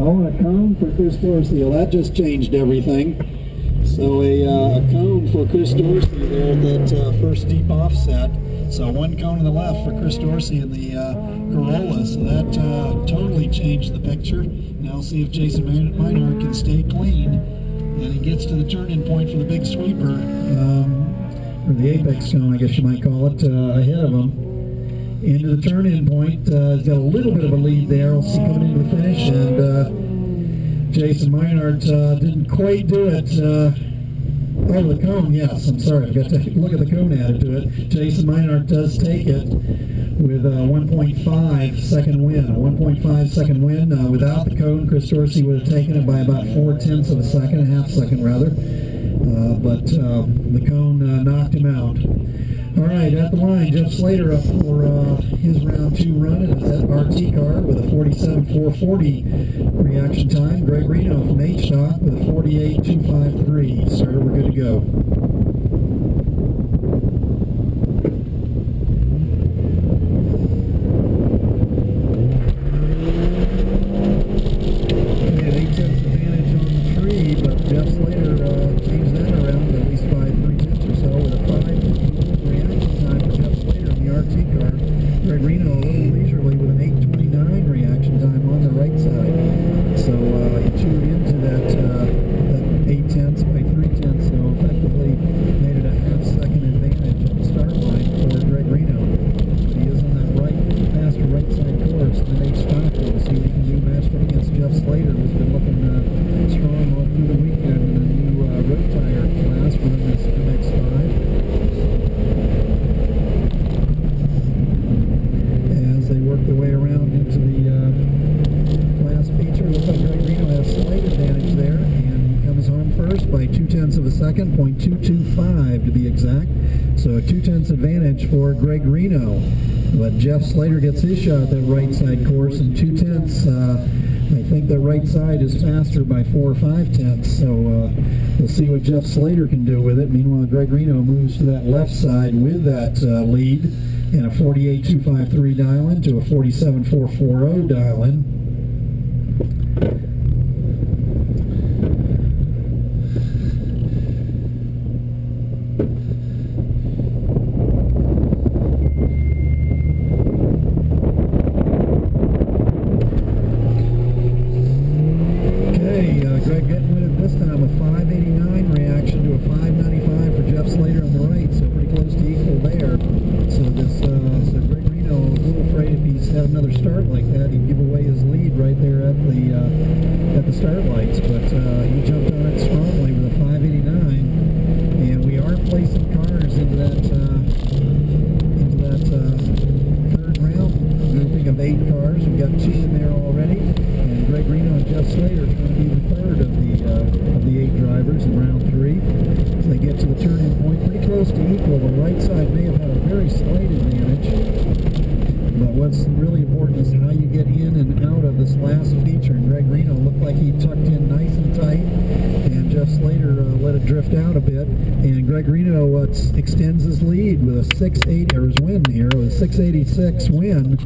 Oh, and a cone for Chris Dorsey. Well, that just changed everything. So a cone for Chris Dorsey there at that first deep offset. So one cone to the left for Chris Dorsey in the Corolla. So that totally changed the picture. Now see if Jason Meinhardt can stay clean. And he gets to the turn-in point for the big sweeper. Or the apex cone, I guess you might call it, ahead of him. Into the turn-in point. He's got a little bit of a lead there. We'll see coming into the finish. And Jason Meinhardt didn't quite do it. Oh, the cone, yes. I'm sorry. I forgot to look at the cone added to it. Jason Meinhardt does take it with a 1.5 second win. A 1.5 second win. Without the cone, Chris Dorsey would have taken it by about 0.4 of a second, a half second rather. But the cone knocked him out. All right, at the line, Jeff Slater up for his round 2 run in that RT car with a 47.440 reaction time. Greg Reno from H-Stock with a 48.253. Sir, we're good to go. We had 8 tenths advantage on the tree, but Jeff Slater changed that around at least by 3 tenths or so with a 5 reaction time for Jeff Slater in the RT car. Greg Reno a little leisurely with an 8:29 reaction time on the right side. So he chewed into that 8 tenths by 3 tenths, so effectively made it a half-second advantage on the start line for Greg Reno. He is on that faster right side course in the H-Stock. We'll see what he can do matched up against Jeff Slater, who's been looking strong all through the weekend in the new road tire class running this MX-5. Their way around into the class feature. Looks like Greg Reno has slight advantage there, and he comes home first by 0.2 of a second, 0.225 to be exact. So a 0.2 advantage for Greg Reno. But Jeff Slater gets his shot at that right side course, and 0.2. I think the right side is faster by 4 or 5 tenths. So we'll see what Jeff Slater can do with it. Meanwhile, Greg Reno moves to that left side with that lead. And a 48.253 dial-in to a 47.440 dial-in. Okay, Greg getting with it this time, a 5.89 reaction to a 5.95 for Jeff Slater on the right, so pretty close to equal there. So Greg Reno was a little afraid if he's had another start like that, he'd give away his lead right there at the start lights. But he jumped on it strongly with a 5.89, and we are placing cars into that third round. Grouping of 8 cars. We've got 2 in there already, and Greg Reno and Jeff Slater are going to be the third of the 8 drivers in round 3. As they get to the turn-in point, pretty close to equal. The right side may have had a very slight advantage, but what's really important is how you get in and out of this last feature. And Greg Reno looked like he tucked in nice and tight, and Jeff Slater let it drift out a bit. And Greg Reno extends his lead with a 6.8 or his win here with a 6.86 win.